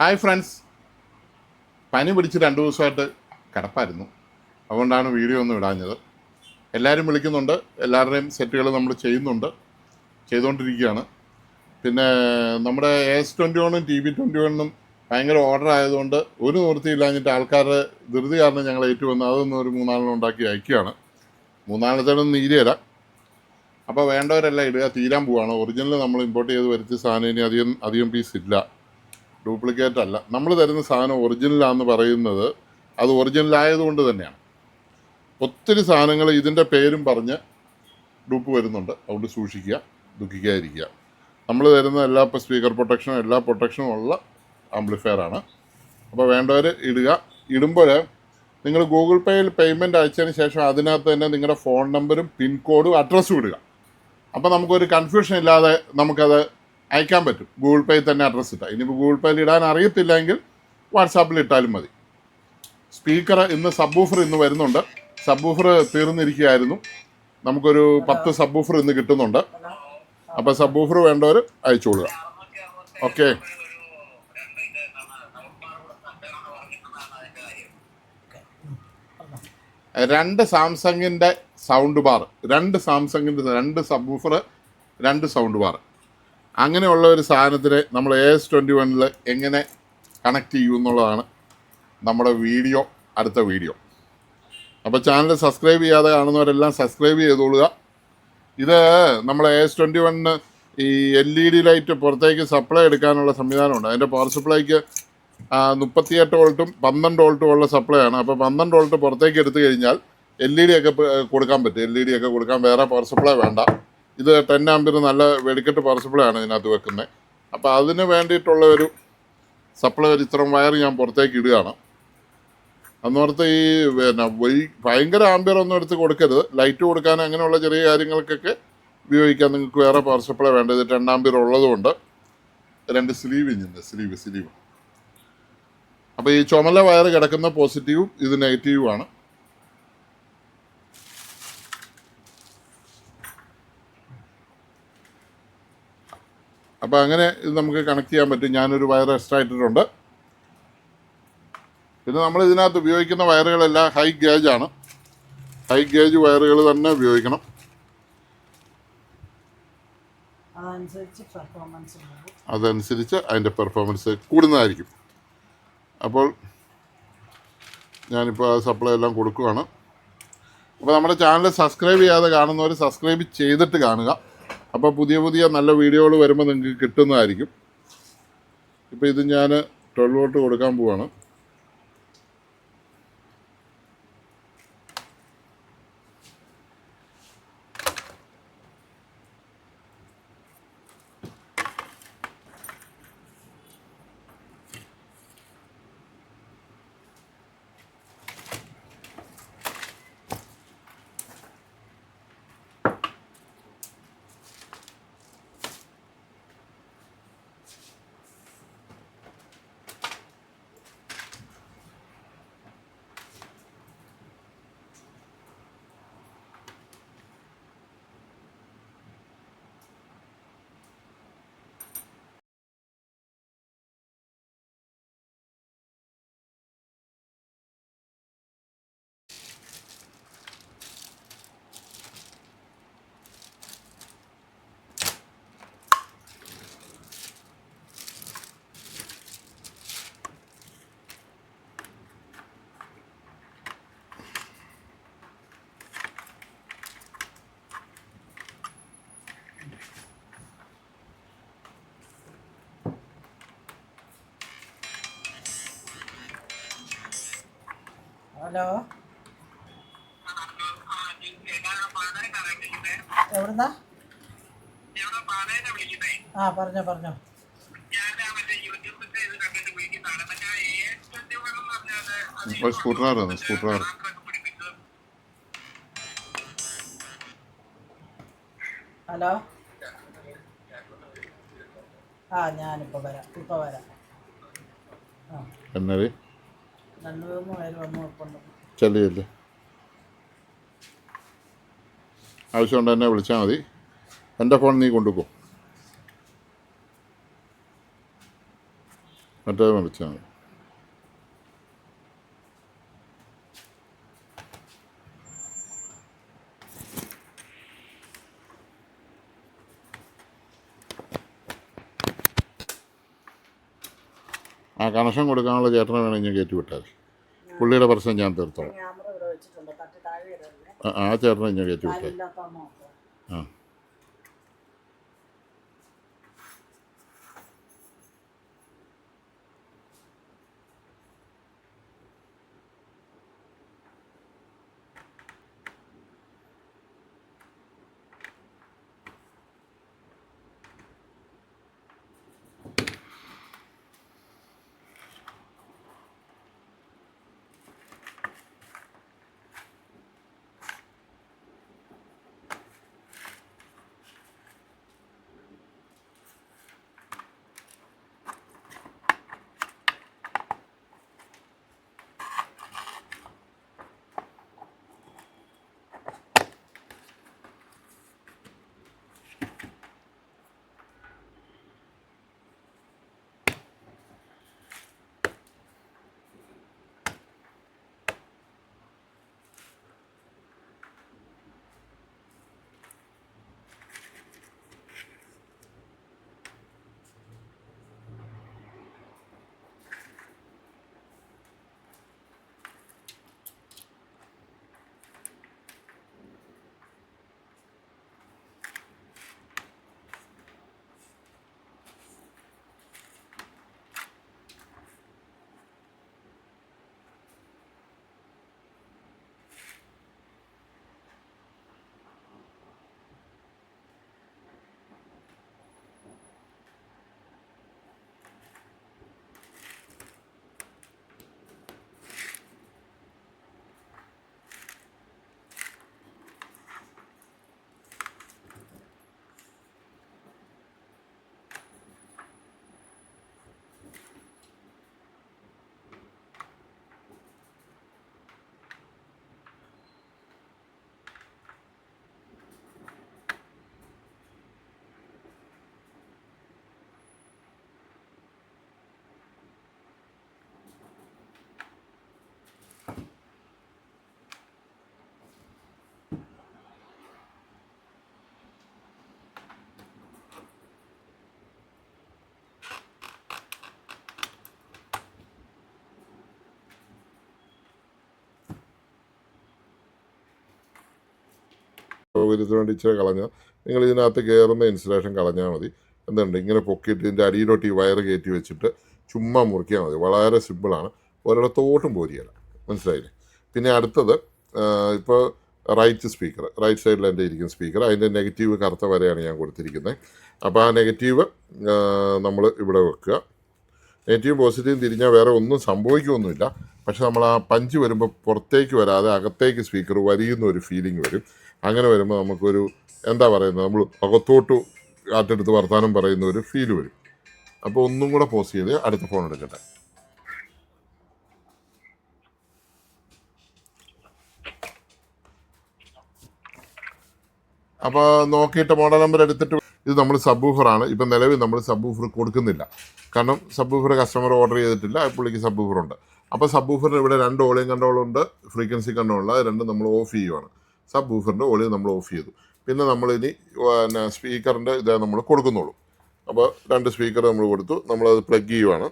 Hi friends, പനി പിടിച്ച് 2 ദിവസമായിട്ട് കിടപ്പായിരുന്നു. അതുകൊണ്ടാണ് വീഡിയോ ഒന്നും ഇടാഞ്ഞത്. എല്ലാവരും വിളിക്കുന്നുണ്ട്, എല്ലാവരുടെയും സെറ്റുകൾ നമ്മൾ ചെയ്തുകൊണ്ടിരിക്കുകയാണ്. പിന്നെ നമ്മുടെ AS21 TB21 ഭയങ്കര ഓർഡർ ആയതുകൊണ്ട് ഒരു നിവൃത്തിയില്ലാഞ്ഞിട്ട് ആൾക്കാരുടെ ധൃതി കാരണം ഞങ്ങൾ ഏറ്റുവന്ന് അതൊന്നും ഒരു 3-4 ഉണ്ടാക്കി അയക്കുകയാണ്. 3-4 നീരിയല്ല. അപ്പോൾ വേണ്ടവരെല്ലാം ഇടുക, തീരാൻ പോവാണ്. ഒറിജിനൽ നമ്മൾ ഇമ്പോർട്ട് ചെയ്ത് വരുത്തിയ സാധനം ഇനി അധികം പീസ് ഇല്ല, ഡ്യൂപ്ലിക്കേറ്റ് അല്ല. നമ്മൾ തരുന്ന സാധനം ഒറിജിനലാണെന്ന് പറയുന്നത് അത് ഒറിജിനലായതുകൊണ്ട് തന്നെയാണ്. ഒത്തിരി സാധനങ്ങൾ ഇതിൻ്റെ പേരും പറഞ്ഞ് ഡൂപ്പ് വരുന്നുണ്ട്. അതുകൊണ്ട് സൂക്ഷിക്കുക, ദുഃഖിക്കാതിരിക്കുക. നമ്മൾ തരുന്ന എല്ലാ സ്പീക്കർ പ്രൊട്ടക്ഷനും എല്ലാ പ്രൊട്ടക്ഷനും ഉള്ള ആംപ്ലിഫയർ ആണ്. അപ്പോൾ വേണ്ടവർ ഇടുക. ഇടുമ്പോൾ നിങ്ങൾ ഗൂഗിൾ പേയിൽ പേയ്മെൻറ്റ് അയച്ചതിന് ശേഷം അതിനകത്ത് തന്നെ നിങ്ങളുടെ ഫോൺ നമ്പറും പിൻകോഡും അഡ്രസ്സും ഇടുക. അപ്പോൾ നമുക്കൊരു കൺഫ്യൂഷൻ ഇല്ലാതെ നമുക്കത് അയക്കാൻ പറ്റും. ഗൂഗിൾ പേയിൽ തന്നെ അഡ്രസ്സ് ഇട്ടാൽ. ഇനിയിപ്പോൾ ഗൂഗിൾ പേയിൽ ഇടാൻ അറിയത്തില്ലെങ്കിൽ വാട്സാപ്പിൽ ഇട്ടാലും മതി. സ്പീക്കർ ഇന്ന് സബ്ബൂഫർ ഇന്ന് വരുന്നുണ്ട്. സബ്ബൂഫർ തീർന്നിരിക്കുകയായിരുന്നു. നമുക്കൊരു 10 സബ്ബൂഫർ ഇന്ന് കിട്ടുന്നുണ്ട്. അപ്പോൾ സബ്ബൂഫർ വേണ്ടവർ അയച്ചോളുക. ഓക്കെ. രണ്ട് സാംസങ്ങിൻ്റെ സൗണ്ട് ബാർ, രണ്ട് സബ്ബൂഫർ, 2 സൗണ്ട് ബാർ, അങ്ങനെയുള്ള ഒരു സാധനത്തിന് നമ്മൾ AS21 എങ്ങനെ കണക്ട് ചെയ്യും എന്നുള്ളതാണ് നമ്മുടെ വീഡിയോ, അടുത്ത വീഡിയോ. അപ്പോൾ ചാനൽ സബ്സ്ക്രൈബ് ചെയ്യാതെ കാണുന്നവരെല്ലാം സബ്സ്ക്രൈബ് ചെയ്തോളുക. ഇത് നമ്മൾ AS21 ഈ LED ലൈറ്റ് പുറത്തേക്ക് സപ്ലൈ എടുക്കാനുള്ള സംവിധാനമുണ്ട്. അതിൻ്റെ പവർ സപ്ലൈക്ക് 38 വോൾട്ടും 12 വോൾട്ടും ഉള്ള സപ്ലൈ ആണ്. അപ്പോൾ 12 വോൾട്ട് പുറത്തേക്ക് എടുത്തു കഴിഞ്ഞാൽ LED ഒക്കെ കൊടുക്കാൻ പറ്റും. LED ഒക്കെ കൊടുക്കാൻ വേറെ പവർ സപ്ലൈ വേണ്ട. ഇത് 10 ആമ്പിയർ നല്ല വെടിക്കെട്ട് പവർ സപ്ലൈ ആണ് ഇതിനകത്ത് വെക്കുന്നത്. അപ്പോൾ അതിന് വേണ്ടിയിട്ടുള്ള ഒരു സപ്ലൈ, ഒരു ഇത്രയും വയർ ഞാൻ പുറത്തേക്ക് ഇടുകയാണ്. അന്നോർത്ത് ഈ ഭയങ്കര ആമ്പിയർ ഒന്നും എടുത്ത് കൊടുക്കരുത്. ലൈറ്റ് കൊടുക്കാൻ അങ്ങനെയുള്ള ചെറിയ കാര്യങ്ങൾക്കൊക്കെ ഉപയോഗിക്കാൻ നിങ്ങൾക്ക് വേറെ പവർ സപ്ലൈ വേണ്ട. ഇത് 10 ആമ്പിയർ ഉള്ളതുകൊണ്ട് 2 സ്ലീവ് ഇഞ്ചിൻ്റെ സ്ലീവ്. അപ്പോൾ ഈ ചുമല വയർ കിടക്കുന്ന പോസിറ്റീവും ഇത് നെഗറ്റീവുമാണ്. അപ്പോൾ അങ്ങനെ ഇത് നമുക്ക് കണക്ട് ചെയ്യാൻ പറ്റും. ഞാനൊരു വയർ എക്സ്ട്രാ ഇട്ടിട്ടുണ്ട്. പിന്നെ നമ്മൾ ഇതിനകത്ത് ഉപയോഗിക്കുന്ന വയറുകളെല്ലാം ഹൈ ഗേജാണ്. ഹൈ ഗേജ് വയറുകൾ തന്നെ ഉപയോഗിക്കണം. അതനുസരിച്ച് അതിൻ്റെ പെർഫോമൻസ് കൂടുന്നതായിരിക്കും. അപ്പോൾ ഞാനിപ്പോൾ ആ സപ്ലൈ എല്ലാം കൊടുക്കുകയാണ്. അപ്പോൾ നമ്മുടെ ചാനൽ സബ്സ്ക്രൈബ് ചെയ്യാതെ കാണുന്നവർ സബ്സ്ക്രൈബ് ചെയ്തിട്ട് കാണുക. അപ്പോൾ പുതിയ നല്ല വീഡിയോകൾ വരുമ്പോൾ നിങ്ങൾക്ക് കിട്ടുന്നതായിരിക്കും. ഇപ്പോൾ ഇത് ഞാൻ 12 വോൾട്ട് കൊടുക്കാൻ പോവാണ്. ഹലോ, എവിടുന്നാ? പറഞ്ഞോ. സ്കൂട്ടർ ഹലോ, ഞാനിപ്പോൾ വരാം. എന്നത് 2-3 പേര് വന്ന് നോക്കുന്നുണ്ട്. ചെല്ലിയല്ലേ, ആവശ്യമുണ്ട് എന്നെ വിളിച്ചാൽ മതി. എൻ്റെ ഫോൺ നീ കൊണ്ടുപോ. മറ്റേത് മറിച്ചാൽ മതി. ആ കണക്ഷൻ കൊടുക്കാനുള്ള ചേട്ടനെ വേണമെങ്കിൽ ഞാൻ കയറ്റി വിട്ടാൽ പുള്ളിയുടെ പ്രശ്നം ഞാൻ തീർത്തോളാം. ക്യാമറ ഇവിടെ വെച്ചിട്ടുണ്ട്, തട്ടി താഴെ ഇടരുതേ. ആ ചേട്ടനെ ഞാൻ കയറ്റി വിട്ടാൽ. കാലില്ലാത്തതാണോ നോക്കുക. ആ സൗകര്യത്തിന് വേണ്ടി ഇച്ചിരി കളഞ്ഞാൽ നിങ്ങൾ ഇതിനകത്ത് കയറുന്ന ഇൻസുലേഷൻ കളഞ്ഞാൽ മതി. എന്തുണ്ട് ഇങ്ങനെ പൊക്കിയിട്ട് ഇതിൻ്റെ അടിയിലോട്ട് ഈ വയറ് കയറ്റി വെച്ചിട്ട് ചുമ്മാ മുറിക്കാൻ മതി. വളരെ സിമ്പിളാണ്, ഒരിടത്തോട്ടും പോരിയല്ല. മനസ്സിലായില്ലേ? പിന്നെ അടുത്തത് ഇപ്പോൾ റൈറ്റ് സൈഡിൽ എൻ്റെ ഇരിക്കുന്ന സ്പീക്കർ, അതിൻ്റെ നെഗറ്റീവ് കറുത്ത വരെയാണ് ഞാൻ കൊടുത്തിരിക്കുന്നത്. അപ്പോൾ ആ നെഗറ്റീവ് നമ്മൾ ഇവിടെ വെക്കുക. നെഗറ്റീവ് പോസിറ്റീവ് തിരിഞ്ഞാൽ വേറെ ഒന്നും സംഭവിക്കുകയൊന്നുമില്ല. പക്ഷെ നമ്മൾ ആ പഞ്ച് വരുമ്പോൾ പുറത്തേക്ക് വരാതെ അകത്തേക്ക് സ്പീക്കർ വലിയുന്ന ഒരു ഫീലിംഗ് വരും. അങ്ങനെ വരുമ്പോൾ നമുക്കൊരു എന്താ പറയുന്നത്, നമ്മൾ അകത്തോട്ട് കാറ്റെടുത്ത് വർത്താനം പറയുന്ന ഒരു ഫീല് വരും. അപ്പോൾ ഒന്നും കൂടെ പോസ് ചെയ്ത് അടുത്ത ഫോൺ എടുക്കട്ടെ. അപ്പോൾ നോക്കിയിട്ട് മോഡൽ നമ്പർ എടുത്തിട്ട് ഇത് നമ്മൾ സബ് ഊഫറാണ്. ഇപ്പം നിലവിൽ നമ്മൾ സബ് ഊഫർ കൊടുക്കുന്നില്ല, കാരണം സബ് ഊഫർ കസ്റ്റമർ ഓർഡർ ചെയ്തിട്ടില്ല, പുള്ളിക്ക് സബ് ഊഫറുണ്ട്. അപ്പോൾ സബ് ഊഫറിന് ഇവിടെ 2 വോളിയം കൺട്രോളുണ്ട്, ഫ്രീക്വൻസി കൺട്രോളുണ്ട്. അത് രണ്ടും നമ്മൾ ഓഫ് ചെയ്യുവാണ്. സബ് ഊഫറിൻ്റെ വോളിയം നമ്മൾ ഓഫ് ചെയ്തു. പിന്നെ നമ്മളിനി സ്പീക്കറിൻ്റെ ഇതേ നമ്മൾ കൊടുക്കുന്നുള്ളൂ. അപ്പോൾ 2 സ്പീക്കർ നമ്മൾ കൊടുത്തു, നമ്മളത് പ്ലഗ് ചെയ്യുവാണ്.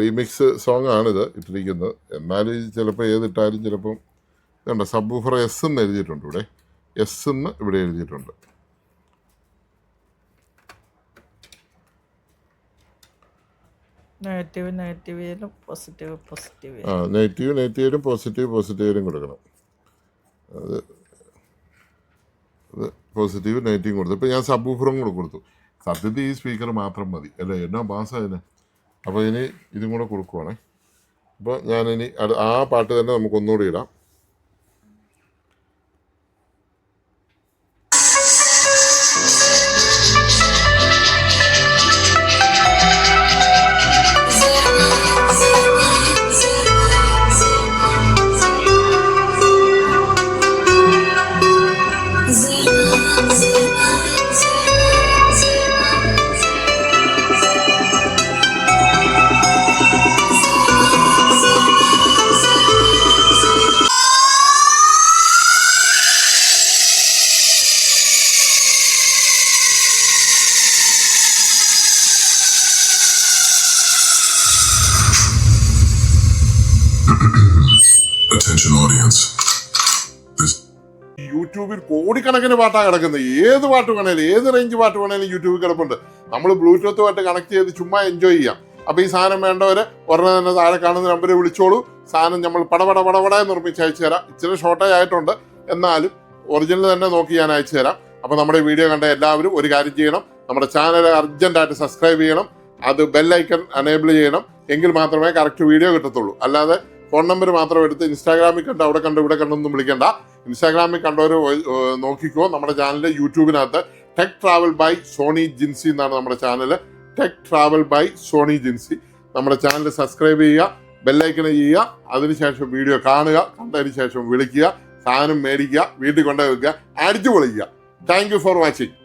റീമിക്സ് സോങ് ആണിത് ഇട്ടിരിക്കുന്നത്. എന്നാലും ചിലപ്പോൾ ഏതിട്ടാലും ചിലപ്പം ഇതുണ്ട്, സബ് ഊഫർ എസ് എന്ന് എഴുതിയിട്ടുണ്ട് ഇവിടെ, എസ് എന്ന് ഇവിടെ എഴുതിയിട്ടുണ്ട്. നെഗറ്റീവിലും പോസിറ്റീവ് നെഗറ്റീവിലും പോസിറ്റീവിലും കൊടുക്കണം. അത് പോസിറ്റീവ് നെഗറ്റീവ് കൊടുത്തു. ഇപ്പോൾ ഞാൻ സബ് ഊഫറും കൂടെ കൊടുത്തു. സത്യത്തിൽ ഈ സ്പീക്കർ മാത്രം മതി അല്ലേ, എന്നാ ബാസ് അതിന്. അപ്പോൾ ഇനി ഇതും കൂടെ കൊടുക്കുവാണേ. അപ്പോൾ ഞാനിനി ആ പാട്ട് തന്നെ നമുക്കൊന്നുകൂടി ഇടാം. Attention audience. യൂട്യൂബിൽ കോടിക്കണക്കിന് പാട്ടാണ് കിടക്കുന്നത്. ഏത് പാട്ട് വേണേലും, ഏത് റേഞ്ച് പാട്ട് വേണേലും യൂട്യൂബിൽ കിടപ്പുണ്ട്. നമ്മൾ ബ്ലൂടൂത്തുമായിട്ട് കണക്ട് ചെയ്ത് ചുമ്മാ എൻജോയ് ചെയ്യാം. അപ്പോൾ ഈ സാധനം വേണ്ടവർ ഉടനെ തന്നെ താഴെ കാണുന്ന നമ്പറിൽ വിളിച്ചോളൂ. സാധനം നമ്മൾ പടപട നിർമ്മിച്ച് അയച്ചു തരാം. ഇച്ചിരി ഷോർട്ടേജ് ആയിട്ടുണ്ട്, എന്നാലും ഒറിജിനൽ തന്നെ നോക്കി ഞാൻ അയച്ചു തരാം. അപ്പോൾ നമ്മുടെ വീഡിയോ കണ്ട എല്ലാവരും ഒരു കാര്യം ചെയ്യണം, നമ്മുടെ ചാനൽ അർജൻറ്റായിട്ട് സബ്സ്ക്രൈബ് ചെയ്യണം. അത് ബെല്ലൈക്കൺ അനേബിൾ ചെയ്യണം. എങ്കിൽ മാത്രമേ കറക്റ്റ് വീഡിയോ കിട്ടത്തുള്ളൂ. അല്ലാതെ ഫോൺ നമ്പർ മാത്രം എടുത്ത് ഇൻസ്റ്റാഗ്രാമിൽ കണ്ട് അവിടെ കണ്ട് ഇവിടെ കണ്ടൊന്നും വിളിക്കണ്ട. ഇൻസ്റ്റാഗ്രാമിൽ കണ്ടവർ നോക്കിക്കോ. നമ്മുടെ ചാനൽ യൂട്യൂബിനകത്ത് tech travel by Soni Jincy എന്നാണ് നമ്മുടെ channel. Tech travel by Soni Jincy. നമ്മുടെ ചാനൽ സബ്സ്ക്രൈബ് ചെയ്യുക, ബെല്ലൈക്കൺ ചെയ്യുക. അതിനുശേഷം വീഡിയോ കാണുക, കണ്ടതിന് ശേഷം വിളിക്കുക, സാധനം മേടിക്കുക, വീട്ടിൽ കൊണ്ടുപോയി വെക്കുക, അടിച്ചു പൊളിക്കുക. Thank you for watching.